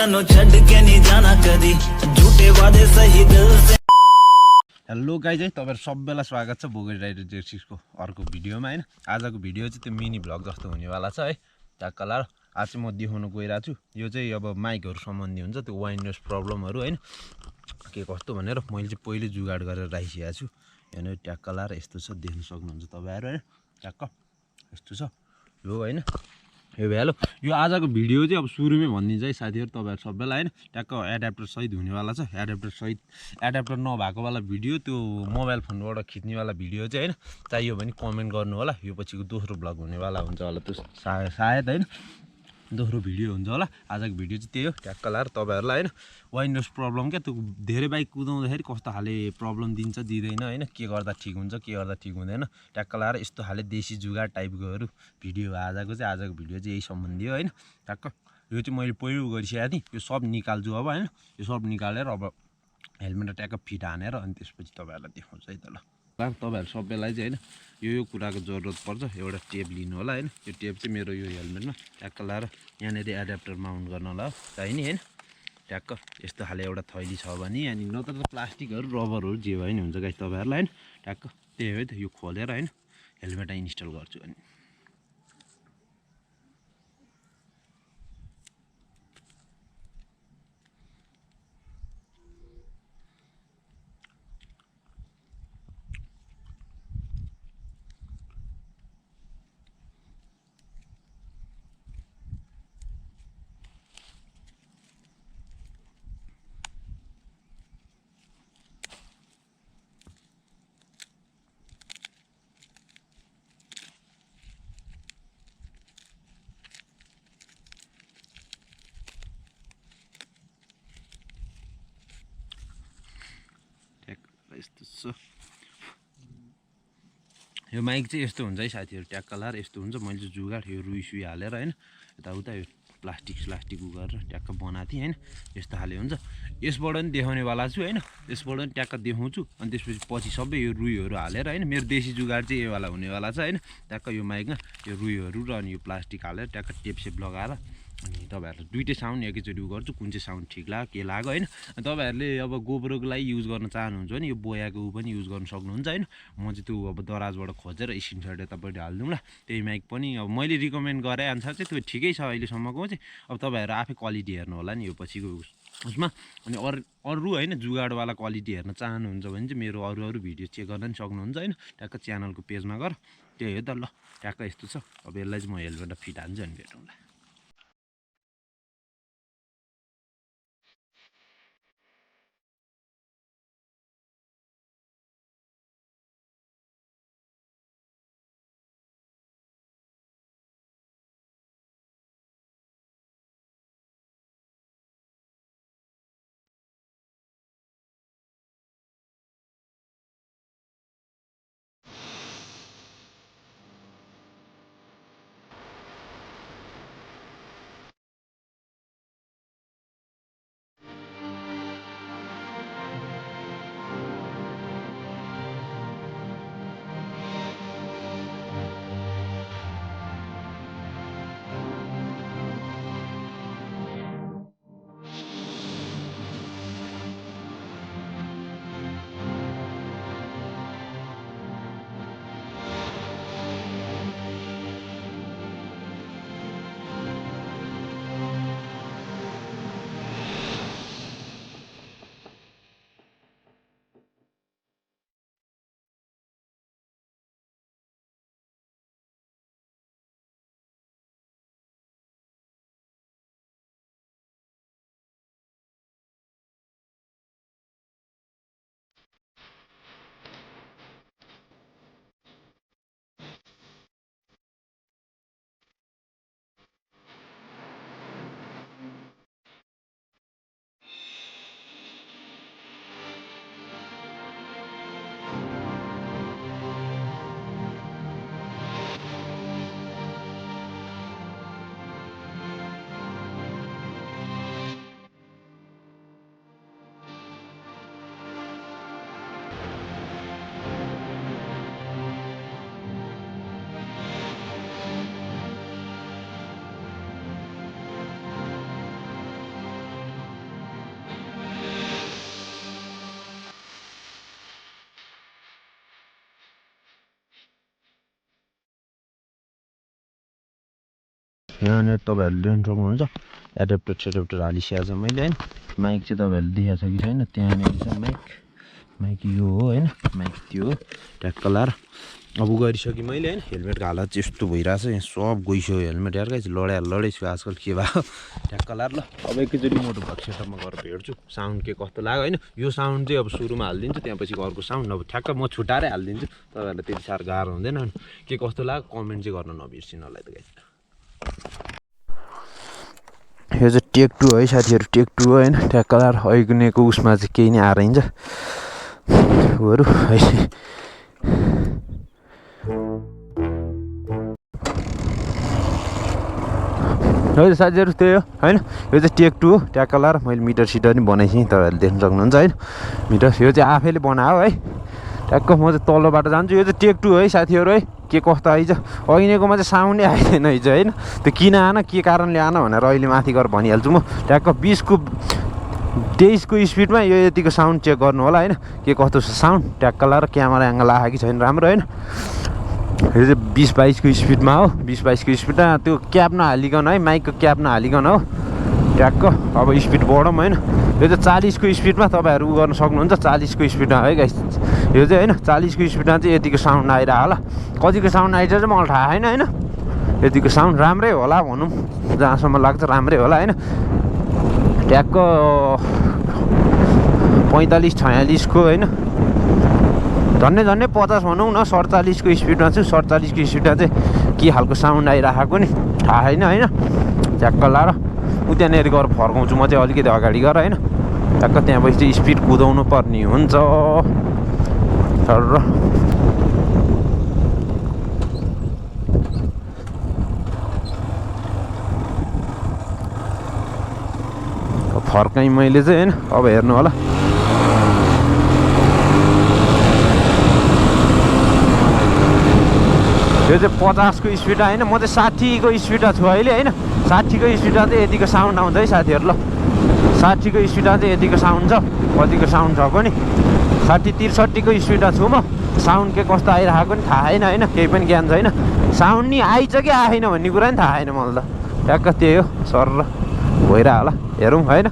छड़ के नहीं जाना कदी झूठे वादे सही दिल से। हेलो गाइज है तपाईहरु सबैलाई स्वागत छ बोगरी राइडर जेर्सीको अर्को भिडियोमा हैन। आजको भिडियो चाहिँ त्यो मिनी भ्लग जस्तो हुनेवाला छ है। ट्याक्कलार आज चाहिँ म देखाउन गइरहेको छु। यो चाहिँ अब माइकहरु सम्बन्धी हुन्छ, त्यो वाइन नोइज प्रब्लमहरु हैन के कस्तो भनेर मैले चाहिँ पहिले जुगाड गरेर राखिसकेको छु। हेर्नु ट्याक्कलार यस्तो छ, देख्न सक्नुहुन्छ तपाईहरु हैन। ट्याक्क यस्तो छ यो हैन। यो भ्यालो यो आजको भिडियो चाहिँ अब सुरुमै भनिदिन्छ है साथीहरु तपाईहरु सबैलाई हैन। ट्याक्क एडाप्टर सहित हुनेवाला छ। एडाप्टर सहित एडाप्टर नभएको वाला भिडियो, त्यो मोबाइल फोनबाट खिच्नेवाला भिडियो चाहिँ हैन चाहियो भने कमेन्ट गर्नु होला। यो पछिको दोस्रो ब्लग हुनेवाला हुन्छ होला, त्यो सायद हैन दोस्रो भिडियो हुन्छ होला। आजको भिडियो चाहिँ त्यही हो। ट्याक्क लाएर तपाईहरुलाई हैन वाइन नोइज प्रब्लम क्या, त्यो धेरै बाइक कुदाउँदाखेरि कस्तो खाले प्रब्लम दिन्छ दिँदैन हैन, के गर्दा ठीक हुन्छ के गर्दा ठीक हुँदैन, ट्याक्क लाएर यस्तो खाले देशी जुगाड टाइपकोहरु भिडियो आजको भिडियो चाहिँ यही सम्बन्धी हो हैन। ट्याक्क यो चाहिँ मैले पहिलो गरिसकेको थिएँ, यो सब निकाल्छु अब हैन। यो सब निकालेर अब हेलमेट ट्याक्क फिट हानेर अनि त्यसपछि तपाईहरुलाई देखाउँछु है त ल। तपाईहरु सबैलाई चाहिँ हैन यो कुराको जरुरत पर्छ। एउटा टेप लिनु होला हैन। यो टेप चाहिँ मेरो यो हेलमेटमा ट्याक्क लाएर यहाँनेर एडाप्टर माउन्ट गर्नलाई हो चाहिने हैन। ट्याक्क यस्तो खाले एउटा थैली छ भने अनि नत्र त प्लास्टिकहरु रबरहरु जे भए नि हुन्छ गाइस तपाईहरुलाई हैन। ट्याक्क त्यही हो त, यो खोलेर हैन हेलमेट इन्स्टल गर्छु अनि यस्तो छ। यो माइक चाहिँ यस्तो हुन्छ है साथीहरु, ट्याक्क लाएर यस्तो हुन्छ। मैले चाहिँ जुगाड यो रुई सुई हालेर हैन यताउता यो प्लास्टिक गरेर ट्याक्क बनाएको थिएँ हैन। यस्तो खाले हुन्छ। यसबाट पनि देखाउनेवाला छु हैन, यसबाट पनि ट्याक्क देखाउँछु अनि त्यसपछि पछि सबै यो रुईहरु हालेर हैन। मेरो देशी जुगाड चाहिँ यो वाला हुनेवाला छ हैन। ट्याक्क यो माइकमा यो रुईहरु र अनि यो प्लास्टिक हालेर ट्याक्क टेप सेप लगाएर अनि तपाईहरुले दुईटै साउन्ड एकैचोटि गर्छु, कुन चाहिँ साउन्ड ठीक लाग्यो के लाग्यो हैन। तपाईहरुले अब गोब्रोको लागि युज गर्न चाहनुहुन्छ भने यो बोयाको पनि युज गर्न सक्नुहुन्छ हैन। म चाहिँ त्यो अब दराजबाट खोजेर स्क्रिनशट यतापट्टि हाल्दिउँ ल। त्यही माइक पनि अब मैले रिकमेन्ड गरे अनुसार चाहिँ त्यो ठिकै छ अहिलेसम्मको चाहिँ। अब तपाईहरु आफै क्वालिटी हेर्नु होला नि यो पछिको उसमा। अनि अरु हैन जुगाडवाला क्वालिटी हेर्न चाहनुहुन्छ भने चाहिँ मेरो अरु भिडियो चेक गर्न पनि सक्नुहुन्छ हैन। ट्याक्क च्यानलको पेजमा गएर त्यही हो त ल। ट्याक्क यस्तो छ। अब यसलाई चाहिँ म हेलमेट फिट हान्छु अनि भेटौँला। यहाँनिर तपाईँहरूले देख्न सक्नुहुन्छ एडेप्टर सेडेप्टर हालिसकेको छ मैले होइन माइक चाहिँ तपाईँहरूले देखाएको छ कि छैन त्यहाँनिर छ माइक यो हो होइन माइक त्यो हो ट्याक्क लाएर अब गरिसकेँ मैले होइन हेलमेटको हालत चाहिँ यस्तो भइरहेछ यहाँ सब गइसक्यो हेलमेट यार गाइस लडाइछु आजकल के भयो ट्याक्क लाएर ल अब एकैचोटि मोटो भएको सेटअपमा गएर भेट्छु साउन्ड के कस्तो लाग्यो होइन यो साउन्ड चाहिँ अब सुरुमा हालिदिन्छु त्यहाँपछि अर्को साउन्ड अब ठ्याक्क म छुट्टाएरै हालिदिन्छु तपाईँहरूलाई त्यति साह्रो गाह्रो हुँदैन के कस्तो लाग्यो कमेन्ट चाहिँ गर्न नबिर्सिनु होला त गाइस यो चाहिँ टेक 2 है साथीहरू टेक 2 हो होइन ट्याक्क लाएर अहिलेको उसमा चाहिँ केही नै आएर हिँड्छ हरू है है साथीहरू त्यही हो होइन यो चाहिँ टेक 2 हो ट्याक्क लाएर मैले मिटर सिटर पनि बनाइसकेँ तपाईँहरूले देख्न सक्नुहुन्छ होइन मिटर यो चाहिँ आफैले बनायो है ट्याक्क म चाहिँ तल्लोबाट जान्छु यो चाहिँ टेक 2 है साथीहरू है के कस्तो आइज अहिलेकोमा चाहिँ साउन्डै आइदिएन हिज होइन त्यो किन आएन के कारणले आएन भनेर अहिले माथि गएर भनिहाल्छु म ट्याक्क 20को 23को स्पिडमा यो यतिको साउन्ड चेक गर्नु होला होइन के कस्तो छ साउन्ड ट्याक्क लाएर क्यामेरा एङ्गल आएको कि छैन राम्रो होइन यो चाहिँ 20-22को स्पिडमा हो 20-22को स्पिडमा त्यो क्याप नहालिकन है माइकको क्याप नहालिकन हो ट्याक्क अब स्पिड बढौँ होइन यो चाहिँ 40को स्पिडमा तपाईँहरू उ गर्न सक्नुहुन्छ 40को स्पिडमा है गाइस यो चाहिँ होइन 40को स्पिडमा चाहिँ यतिको साउन्ड आइरहेको होला कतिको साउन्ड आइन्छ चाहिँ मलाई थाहा छैन होइन यतिको साउन्ड राम्रै होला भनौँ जहाँसम्म लाग्छ राम्रै होला होइन ट्याक्क 45-46को होइन झन्डै 50 भनौँ न 47को स्पिडमा छु 47को स्पिडमा चाहिँ के खालको साउन्ड आइरहेको नि थाहा छैन होइन ट्याक्क लाएर उ त्यहाँनिर गएर फर्काउँछु म चाहिँ अलिकति अगाडि गएर होइन ट्याक्क त्यहाँ पछि स्पिड कुदाउनु पर्ने हुन्छ र फर्काएँ मैले चाहिँ होइन अब हेर्नु होला यो चाहिँ 50को स्पिड होइन म चाहिँ 60को स्पिडमा छु अहिले होइन 60को स्पिडमा चाहिँ यतिको साउन्ड आउँछ है साथीहरू ल 60को स्पिडमा चाहिँ यतिको साउन्ड छ कतिको साउन्ड छ पनि 60-63को स्पिडमा छु म साउन्ड के कस्तो आइरहेको नि थाहा छैन होइन केही पनि ज्ञान छैन साउन्ड नि आइछ कि आएन भन्ने कुरा नि थाहा छैन मलाई त ट्याक्क त्यही हो सर भइरह होला हेरौँ होइन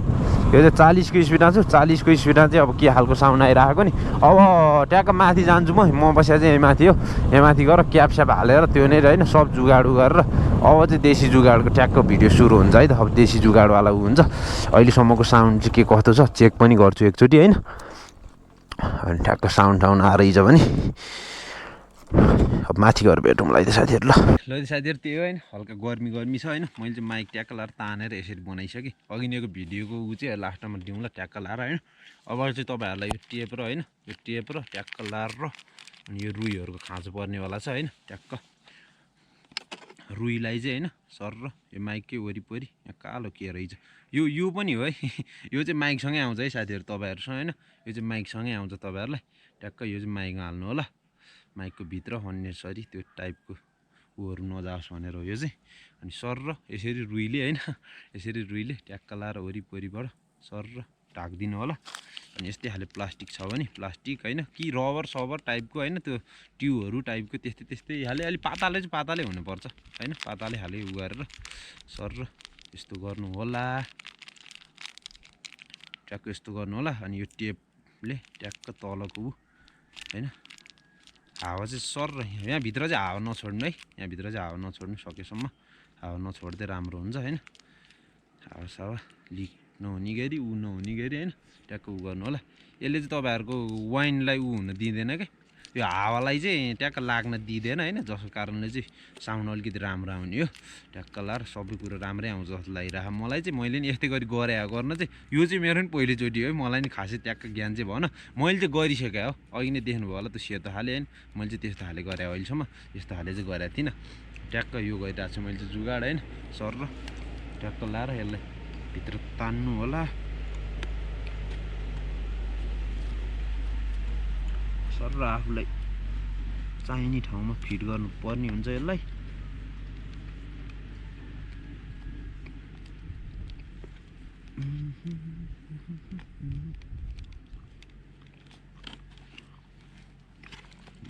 यो चाहिँ 40को स्पिडमा छु 40को स्पिडमा चाहिँ अब के खालको साउन्ड आइरहेको नि अब ट्याक्क माथि जान्छु म बसेर चाहिँ माथि हो यहाँ माथि गएर क्यापस्याप हालेर त्यो नै होइन सब जुगाडु गरेर अब चाहिँ देशी जुगाडको ट्याक्क भिडियो सुरु हुन्छ है त अब देशी जुगाडवाला ऊ हुन्छ अहिलेसम्मको साउन्ड चाहिँ के कस्तो छ चेक पनि गर्छु एकचोटि होइन अनि ट्याक्क साउन्ड आएछ भने अब माथि गएर भेटौँला है त साथीहरू ल साथीहरू त्यही हो होइन हल्का गर्मी छ होइन मैले चाहिँ माइक ट्याक्क लाएर तानेर यसरी बनाइसकेँ अघिनेको भिडियोको ऊ चाहिँ लास्टमा दिउँला ट्याक्क लाएर होइन अब चाहिँ तपाईँहरूलाई यो टेप र होइन यो टेप र ट्याक्क लाएर अनि यो रुईहरूको खाँचो पर्नेवाला छ होइन ट्याक्क रुईलाई चाहिँ होइन सर र यो माइककै वरिपरि यहाँ कालो के रहेछ यो पनि हो है यो चाहिँ माइकसँगै आउँछ है साथीहरू तपाईँहरूसँग होइन यो चाहिँ माइकसँगै आउँछ तपाईँहरूलाई ट्याक्क यो चाहिँ माइकमा हाल्नु होला माइकको भित्र अन्नेसरी त्यो टाइपको ऊहरू नजाओस् भनेर हो यो चाहिँ अनि सर र यसरी रुईले होइन यसरी रुईले ट्याक्क लाएर वरिपरिबाट सर र ढाकिदिनु होला अनि यस्तै खाले प्लास्टिक छ भने प्लास्टिक होइन कि रबर सबर टाइपको होइन त्यो ट्युबहरू टाइपको त्यस्तै खाले अलिक पातालै हुनुपर्छ होइन पाताले खाले उ गरेर सर र यस्तो गर्नु होला ट्याक्क यस्तो गर्नु होला अनि यो टेपले ट्याक्क तलको ऊ होइन हावा चाहिँ सर यहाँभित्र चाहिँ हावा नछोड्नु है यहाँभित्र चाहिँ हावा नछोड्नु सकेसम्म हावा नछोड्दै राम्रो हुन्छ होइन हावा लिक नहुने गरी ऊ नहुने गरी होइन ट्याक्क उ गर्नु होला यसले चाहिँ तपाईँहरूको वाइनलाई ऊ हुन दिँदैन क्या यो हावालाई चाहिँ ट्याक्क लाग्न दिँदैन होइन जसको कारणले चाहिँ साउन्ड अलिकति राम्रो आउने हो ट्याक्क लाएर सबै कुरो राम्रै आउँछ जस्तो लागिरहेको मलाई चाहिँ मैले नि यस्तै गरी गर्न चाहिँ यो चाहिँ मेरो नि पहिलोचोटि हो मलाई नि खासै ट्याक्क ज्ञान चाहिँ भएन मैले चाहिँ गरिसकेँ हो अघि नै देख्नुभयो होला त्यो सेतो खाले होइन मैले चाहिँ त्यस्तो खाले गरेँ अहिलेसम्म यस्तो खाले चाहिँ गरेको थिइनँ ट्याक्क यो गरिरहेको छु मैले चाहिँ जुगाड होइन सर र ट्याक्क लाएर यसलाई भित्र तान्नु होला सर र आफूलाई चाहिने ठाउँमा फिट गर्नुपर्ने हुन्छ यसलाई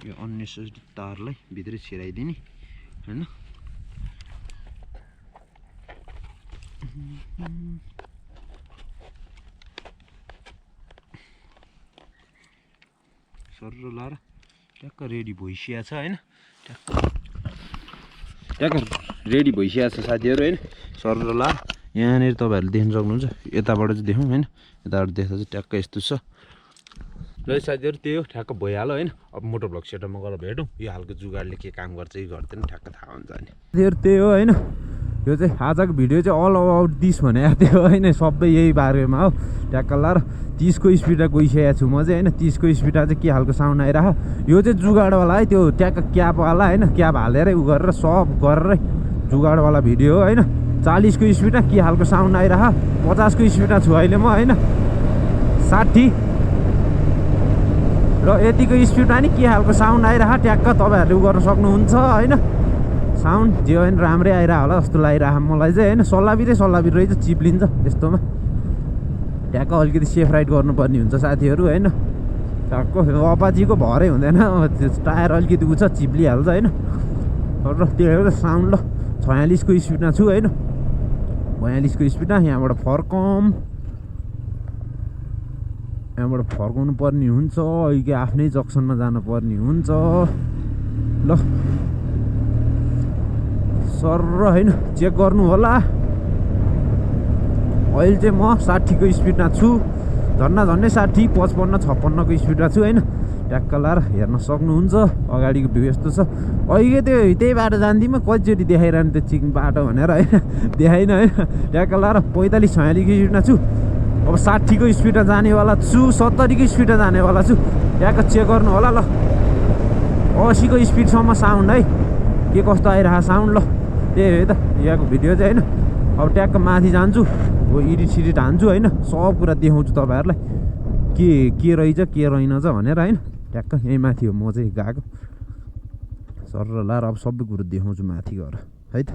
यो अननेसेसरी तारलाई भित्रै छिराइदिने हैन सर्र लाएर ट्याक्क रेडी भइसकेको छ होइन ट्याक्क रेडी भइसकेको छ साथीहरू होइन सर्र लाएर यहाँनिर तपाईँहरूले देख्न सक्नुहुन्छ यताबाट चाहिँ देखौँ होइन यताबाट देख्दा चाहिँ ट्याक्क यस्तो छ र साथीहरू त्यही हो ठ्याक्क भइहाल्यो होइन अब मोटर ब्लक सेटअपमा गएर भेटौँ यो खालको जुगाडले के काम गर्छ कि गर्दैन ठ्याक्क थाहा हुन्छ अनि साथीहरू त्यही हो होइन यो चाहिँ आजको भिडियो चाहिँ अल अबाउट 30 भनेको थियो होइन सबै यही बारेमा हो ट्याक्क लाएर 30 को स्पिडमा गइसकेको छु म चाहिँ होइन 30 को स्पिडमा चाहिँ के खालको साउन्ड आइरहेको यो चाहिँ जुगाडवाला है त्यो ट्याक्क क्यापवाला होइन क्याप हालेरै उ गरेर सब गरेरै जुगाडवाला भिडियो हो होइन 40 को स्पिडमा के खालको साउन्ड आइरहेको 50 को स्पिडमा छु अहिले म होइन 60 र यतिको स्पिडमा नि के खालको साउन्ड आइरहेको ट्याक्क तपाईँहरूले उ गर्न सक्नुहुन्छ होइन साउन्ड जे होइन राम्रै आइरहेको होला जस्तो लागिरहेको मलाई चाहिँ होइन सल्लाबिरै रहेछ चिप्लिन्छ यस्तोमा ट्याक्क अलिकति सेफ राइड गर्नुपर्ने हुन्छ साथीहरू होइन ट्याक्क अपाचीको भरै हुँदैन टायर अलिकति उ छ चिप्लिहाल्छ होइन र त्यो साउन्ड ल 46 को स्पिडमा छु होइन 42 को स्पिडमा यहाँबाट फर्काउनु पर्ने हुन्छ अहिले आफ्नै जक्सनमा जानुपर्ने हुन्छ ल सर होइन चेक गर्नु होला अहिले चाहिँ म 60 को स्पिडमा छु झन्डै 60 55 56 को स्पिडमा छु होइन ट्याक्क लाएर हेर्न सक्नुहुन्छ अगाडिको भ्यू यस्तो छ अहिले त्यही बाटो जान्दिनँ कतिचोटि देखाइरहनु त्यो चिकन बाटो भनेर होइन देखाइन होइन ट्याक्क लाएर 45 46 को स्पिडमा छु अब 60 को स्पिडमा जानेवाला छु 70 को स्पिडमा जानेवाला छु ट्याक्क चेक गर्नु होला ल 80 को स्पिडसम्म साउन्ड है के कस्तो आइरहेको साउन्ड ल त्यही हो त यहाँको भिडियो चाहिँ होइन अब ट्याक्क माथि जान्छु हो इडिट सिडिट हान्छु होइन सब कुरा देखाउँछु तपाईँहरूलाई के रहेछ के रहेनछ भनेर होइन ट्याक्क यहीँ माथि हो म चाहिँ गएको सर लाएर अब सबै कुरो देखाउँछु माथि गएर है त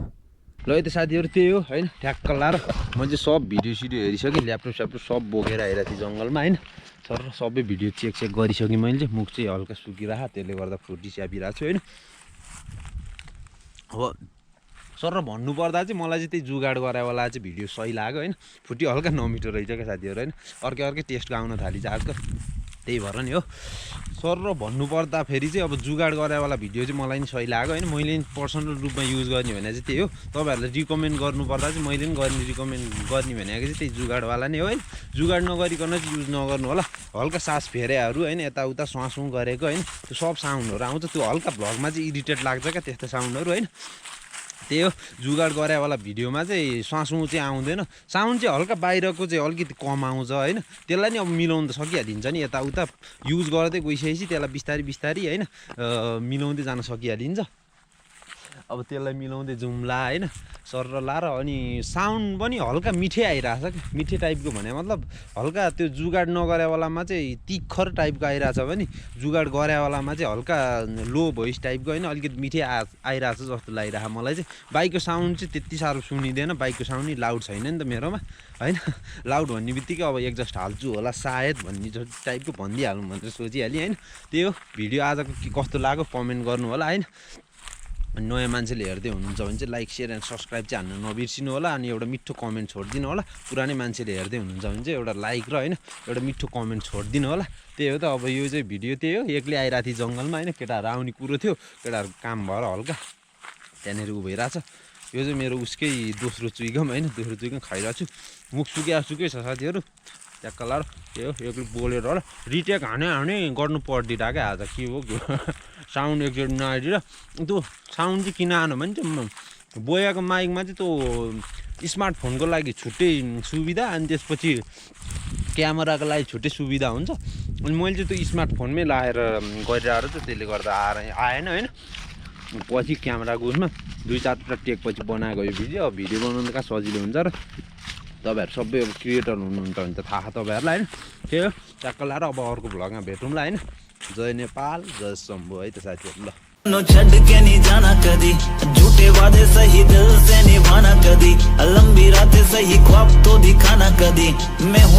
ल है त साथीहरू त्यही हो होइन ठ्याक्क लाएर म चाहिँ सब भिडियो सिडियो हेरिसकेँ ल्यापटप स्यापटप सब बोकेर आइरहेको थिएँ जङ्गलमा होइन सर सबै भिडियो चेक गरिसकेँ मैले चाहिँ मुख चाहिँ हल्का सुकिरहेको त्यसले गर्दा फुटी स्यापिरहेको छु होइन अब सर भन्नुपर्दा चाहिँ मलाई चाहिँ त्यही जुगाड गराएवाला चाहिँ भिडियो सही लाग्यो होइन फुटी हल्का नमिठो रहेछ क्या साथीहरू होइन अर्कै टेस्ट आउन थालिन्छ आजकल त्यही भएर नि हो सर र भन्नुपर्दा फेरि चाहिँ अब जुगाड गराएवाला भिडियो चाहिँ मलाई नि सही लाग्यो होइन मैले पर्सनल रूपमा युज गर्ने भने चाहिँ त्यही हो तपाईँहरूलाई रिकमेन्ड गर्नुपर्दा चाहिँ मैले पनि रिकमेन्ड गर्ने भनेको चाहिँ त्यही जुगाडवाला नै हो होइन जुगाड नगरिकन चाहिँ युज नगर्नु होला हल्का सास फेरेहरू होइन यताउता स्वासौँ गरेको होइन त्यो सब साउन्डहरू आउँछ त्यो हल्का भ्लगमा चाहिँ इरिटेट लाग्छ क्या त्यस्तो साउन्डहरू होइन त्यही हो जुगाड गराएवाला भिडियोमा चाहिँ स्वासौँ चाहिँ आउँदैन साउन्ड चाहिँ हल्का बाहिरको चाहिँ अलिकति कम आउँछ होइन त्यसलाई नि अब मिलाउनु त सकिहालिन्छ नि यताउता युज गर्दै गइसकेपछि त्यसलाई बिस्तारी होइन मिलाउँदै जान सकिहालिन्छ अब त्यसलाई मिलाउँदै जुम्ला होइन सर लाएर अनि साउन्ड पनि हल्का मिठै आइरहेछ क्या मिठे टाइपको भने मतलब हल्का त्यो जुगाड नगरेवालामा चाहिँ तिखर टाइपको आइरहेछ भने जुगाड गरेवालामा चाहिँ हल्का लो भोइस टाइपको होइन अलिकति मिठै आइरहेछ जस्तो लागिरहेको मलाई चाहिँ बाइकको साउन्ड चाहिँ त्यति साह्रो सुनिँदैन बाइकको साउन्ड नि लाउड छैन नि त मेरोमा होइन लाउड भन्ने बित्तिकै अब एडजस्ट हाल्छु होला सायद भन्ने टाइपको भनिदिइहालौँ भनेर सोचिहालेँ होइन त्यही हो भिडियो आजको कस्तो लाग्यो कमेन्ट गर्नु होला होइन नयाँ मान्छेले हेर्दै हुनुहुन्छ भने चाहिँ लाइक सेयर एन्ड सब्सक्राइब चाहिँ हान्नु नबिर्सिनु होला अनि एउटा मिठो कमेन्ट छोडिदिनु होला पुरानै मान्छेले हेर्दै हुनुहुन्छ भने चाहिँ एउटा लाइक र होइन एउटा मिठो कमेन्ट छोडिदिनु होला त्यही हो त अब यो चाहिँ भिडियो त्यही हो एक्लै आइरहेको थिएँ जङ्गलमा होइन केटाहरू आउने कुरो थियो केटाहरू काम भएर हल्का त्यहाँनिर उ भइरहेछ यो चाहिँ मेरो उसकै दोस्रो चुइगम होइन दोस्रो चुइगम खाइरहेको छु मुख सुकै छ साथीहरू ट्याक्क लाएर त्यही हो एक्लै बोलेर होला रिटेक हाने गर्नु पर्दिरहेको क्या आज के हो साउन्ड एकचोटि नआइदिएर त्यो साउन्ड चाहिँ किन आएन भने चाहिँ बोयाको माइकमा चाहिँ त्यो स्मार्टफोनको लागि छुट्टै सुविधा अनि त्यसपछि क्यामेराको लागि छुट्टै सुविधा हुन्छ अनि मैले चाहिँ त्यो स्मार्टफोनमै लाएर गरिरहेको छ त्यसले गर्दा आएन होइन पछि क्यामेराको उसमा 2-4 टेकपछि बनाएको यो भिडियो बनाउनु कहाँ सजिलो हुन्छ र तपाईँहरू सबै अब क्रिएटर हुनुहुन्छ भने त थाहा तपाईँहरूलाई होइन त्यही हो ट्याक्क लाएर अब अर्को भ्लगमा भेटौँला होइन जय नेपाल जय शम्भु है त साथीहरू ल छड़ के नहीं जाना कदी झूठे वादे सही दिल से निभाना कदी लंबी रातें सही ख्वाब तो दिखाना कदी मैं हूँ